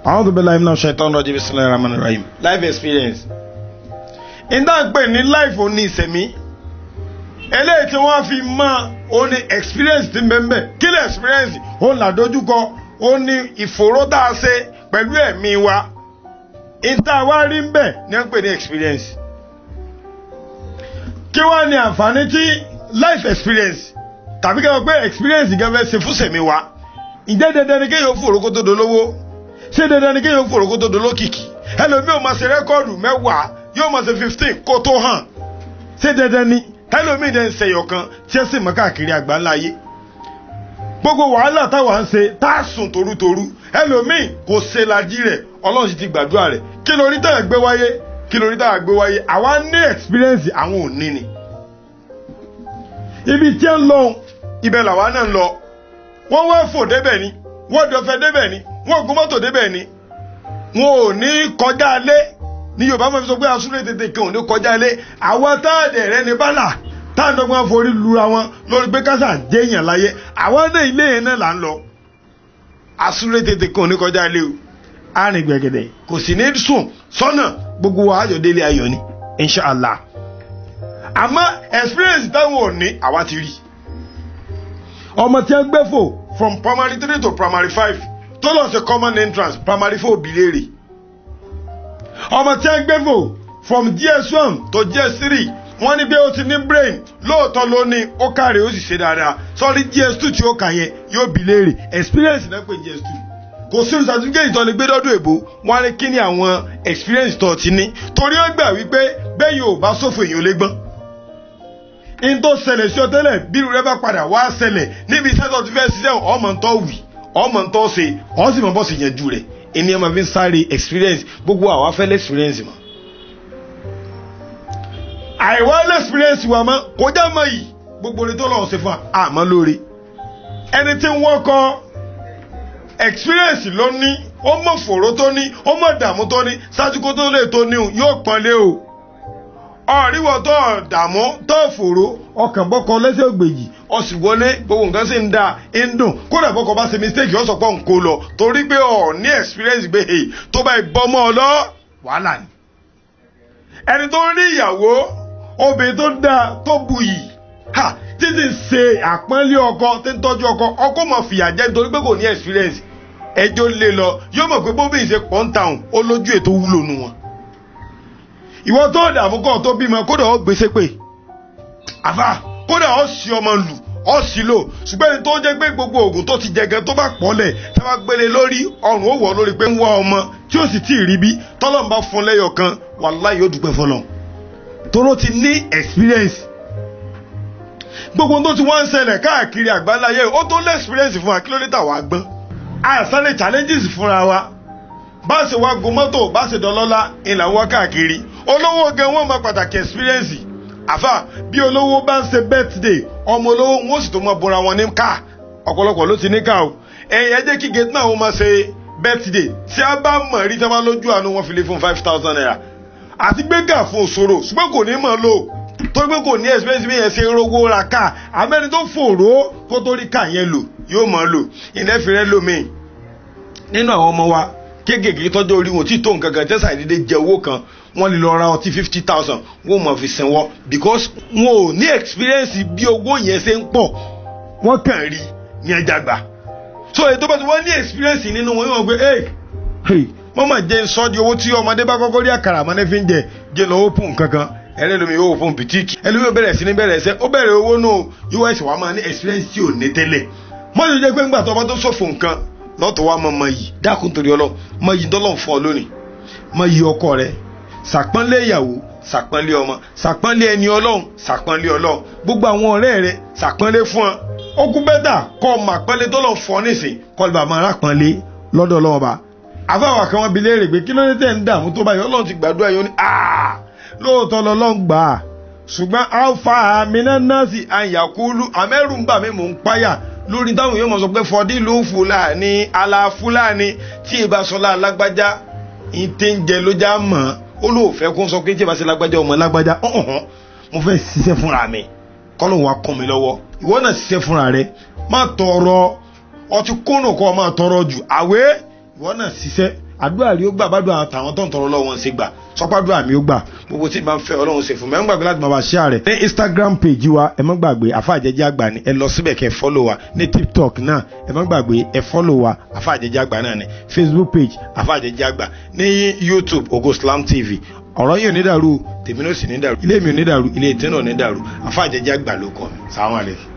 A'udhu billahi minash shaitanir rajim. Bismillahir rahmanir rahim. Life experience. Inda pè ní life ó ní ìṣẹ̀mí. Eléyìí tí wọ́n fi mọ̀ ó ní experience tí mbembe. Kí lè experience? Ó là dojúkọ, ó ní ìfòró tá a ṣe pẹ̀lú ẹ̀mí wa. Inta wa rí ńbẹ̀ ní ń pè ní experience. Kí wá ní àǹfààní tí life experience tàbí kí wọ́n pé experience gẹ́gẹ́ ṣe fún sẹ̀mí wa? Ǹjẹ́ dandan ni kéèyàn fòró kó tó dolówó? Ṣé dandan ni kéèyàn fòró kó tó dolókìkí? Ẹlòmíì ò máa ṣe rẹ́kọ́ọ̀dù 10 yóò máa ṣe 15 kó tó hàn. Ṣé dandan ni? Ẹlòmíì dẹ̀ ń ṣẹyọ̀ kan tí ẹ sì mọ́ káàkiri àgbáńlá ayé. Gbogbo wàhálà táwa ń ṣe tá a sùn torútorú. Ẹlòmíì kò ṣe lajì rẹ̀, Ọlọ́run sì ti gbàdúrà rẹ̀. Kí lórí tá a gbé wáyé? Kí lórí tá a gbé wáyé? Àwa ní experience àwọn ò ní ni. Ibi tí ń lọ ibẹ̀ làwa náà ń lọ. Wọ́n wá fò débẹ̀ ni, wọ́n dọ̀fẹ́ débẹ̀ ni, wọ́n gun mọ́tò débẹ̀ ni. Wọn ò ní kọjá ilé. Ní Yorùbá máa fi sọ pé asúré tètè kan ò ní kọjá ilé. Àwọn táàdẹ̀ rẹ ní bálà táàdọ́gbọ́n forí lura wọn lórí pé kásà jẹ́yàn láyé. Àwọn náà ilé yẹn náà là ń lọ. Asúré tètè kan ò ní kọjá ilé o. Àrìn gbẹ̀gẹ̀dẹ̀ kò sì ní sùn sọ́nà gbogbo wa ayọ̀ délé ayọ̀ ni inshallah. Àmọ́ experience táwọn ò ní àwa ti rí. Ọmọ tí ń gbé fò from primary 3 to primary 5 tó lọ sí common entrance primary 4 bìlérè. Ọmọ tí ń gbé fò from GS1 to GS3 wọ́n ní bí ó ti ní brain lóòótọ́ ló ní ó kàrè ó sì ṣe dáadáa sọ́rí GS2 tí ó kà yẹn yóò bìlérè experience náà pé GS2 kò sí certificate tó lè gbé dọ́dún èbó wọ́n á ní kí ni àwọn experience tó ti ní torí ó gbà wípé bẹ́ẹ̀ yóò bá sófò èèyàn lé gbọ́n. In tó ṣẹlẹ̀ sí ọ tẹ́lẹ̀ bí irú rẹ bá padà wá ṣẹlẹ̀ níbi iṣẹ́ tó ti fẹ́ ṣiṣẹ́ ọmọ tó wì ọmọ tó ṣe ọ sì mọ bọ́ sí yanjú rẹ̀ ẹni ẹ máa fi ń sáré experience gbogbo àwa fẹ́ lé experience mọ́. Àìwá lé experience wa mọ́ kọjá mọ́ yìí gbogbo rẹ tó lọ́wọ́ ṣe fún àmọ́ lóore. Ẹni tí wọ́n kọ́ experience ló ní ó mọ̀ fòró tó ní ó mọ̀ dààmú tó ní ṣáájú kó tó lè tó ní yóò pọ́n lé o. Ọ̀ríwọ̀ tó dààmú tó fòró ọkàn bọ́kọ lẹ́sẹ̀ ògbèjì ọ̀sì wọlé gbogbo nǹkan sì ń da ń dùn kódà bọ́kọ bá ṣe mistake ó sọ pé òun kò lọ torí pé ọ̀ ní experience gbé èyí tó bá ìbọmọ́ ọ lọ wàhálà ni. Ẹni tó rí ìyàwó obìnrin tó dáa tó buyì títí ṣe àpọ́nlé ọkọ tí ń tọ́jú ọkọ máa fìyà jẹ nítorí pé kò ní experience ẹjọ́ lé lọ yóò mọ̀ pé bóbi ìṣe pọ́ńtàùn ó lójú ètò wúlò nù wọn. Ìwọ tó dààmú kọ́ tó bímọ kódà ó gbèsè pé àfà kódà ó sì ọmọ lù ó sì lò ṣùgbọ́n ẹni tó jẹ́ pé gbogbo oògùn tó ti jẹgẹ tó bá pọ̀lẹ̀ tí wọ́n gbélé lórí ọrùn ó wọ̀ lórí pé ń wá ọmọ tí ó sì tí ì rí bí tọ́lọ́mù bá fún lẹ́yọ̀ kan wàláhì yóò dúpẹ́ fọlọ́ toró ti ní experience. Gbogbo tó ti wọ́n ń ṣẹlẹ̀ káàkiri àgbáláyé ó tó lé experience fún wa kí ló dé tà wá gbọ́n àṣálẹ̀ challenges fúnra wa bá ṣe wá gun mọ́tò bá ṣe dọ́lọ́lá ìlà wá káàkiri olówó gan wọn máa pàtàkì experience àfà bí olówó bá ń ṣe birthday ọmọ olówó wọn sì tó máa bọ́ra wọn ní ká ọ̀pọ̀lọpọ̀ ló ti ní ká o ẹ̀yìn ẹ jẹ́ kí gate náà wọ́n máa ṣe birthday tí a bá mọ̀ rí tí a bá lójú àánú wọn fi lè fún 5,000 naira àti gbé gà fún òṣòro ṣùgbọ́n kò ní mọ̀ lò torí pé kò ní experience bí yẹn ṣe rówó ra ká àmẹ́ni tó fòró kó tó rí ká yẹn lò yóò mọ̀ lò ìnẹ́fìrẹ́ lómi nínú àwọn ọmọ wa kéékèèké tọ́jú orí wọn tí tó nǹkan kan tẹ́sà ìdílé jẹ owó kan wọ́n lè lọ ra ọtí 50,000 wọ́n mọ̀ fi sẹ́wọ́ because wọn ò ní experience bí owó yẹn ṣe ń pọ̀ wọ́n kàn rí ní ẹja gbà so ètò bá ti wọ́n ní experience nínú wọn yóò gbé wọ́n máa jẹ́ sọ́ọ́dì owó tí ọmọdé bá kọ́kọ́ rí àkàrà àmọ́ fi ń jẹ lọ́wọ́ pùn kankan ẹlẹ́lómi yóò fún bìtíìkì ẹlẹ́lómi bẹ̀rẹ̀ sí ní bẹ̀rẹ̀ ẹsẹ̀ ó bẹ̀rẹ̀ owó náà us wa máa ní experience tí ò ní tẹ́lẹ̀ mọ́tò jẹ́ pé ńgbà tó ọba tó ṣòfò nǹkan lọ́tọ̀ wa mọ yìí dákun torí ọlọ́ mọ yìí dọ́lọ́ fún ọ lónìí mọ yìí ọkọ rẹ ṣàpọ́nlé ìyàwó ṣàpọ́nlé ọmọ ṣàpọ́nlé ẹni ọlọ́run ṣàpọ́nlé ọlọ́run gbogbo àwọn ọ̀rẹ́ rẹ ṣàpọ́nlé fún ọ ó kú bẹ́tà kọ́ ọmọ àpọ́nlé dọ́lọ́ fún ọ nísìn kọ́ lè bá máa rápọ́nlé lọ́dọ̀ ọlọ́run bá àfáwà kan wọn bi léèrè pé kí ló dé tẹ̀ ń dààmú tó báyìí ọlọ́run ti gbàdúrà yóò ní lóòótọ́ lọ́lọ́run gbà á ṣùgbọ́n alfa amina nasi ayakulu amẹ́rù ń bà mí mò ń páyà lórí táwọn yóò mọ̀ sọ pé fọdílù fúlàní ala fúlàní tí ìbásọlá lágbájá ìtẹ́ ń jẹ ló já mọ́ ó lóò fẹ́ kó sọ pé tí ìbásọlá lágbájá ọmọ lágbájá mo fẹ́ ṣiṣẹ́ fúnra mi kọ́ ló wà kún mi lọ́wọ́ ìwọ náà ṣiṣẹ́ fúnra rẹ má tọrọ ọtí kónù kọ́ máa tọrọ jù àwẹ́ ìwọ náà ṣiṣẹ́ àdúrà rí ó gbà bá dùn àtàwọn tó ń tọrọ lọ́wọ́ wọn ṣe gbà sọpádùn àmì ó gbà gbogbo tí máa ń fẹ́ Ọlọ́run ṣe fún mi ẹ má gbàgbé láti máa bá share rẹ̀ ní Instagram page wa ẹ má gbàgbé Àfáà Àjẹjẹ Àgbà ni ẹ lọ síbẹ̀ kẹ́ follow wa ní TikTok náà ẹ má gbàgbé ẹ follow wa Àfáà Àjẹjẹ Àgbà náà ni Facebook page Àfáà Àjẹjẹ Àgbà ní YouTube Ògo Slam TV ọ̀rọ̀ yìí ò ní dàrú tèmi náà sì ní dàrú ilé mi ò ní dàrú ilé ìtẹ́ náà ò ní dàrú Àfáà Àjẹjẹ Àgbà ló kọ́ mi. Assalamu alaikum.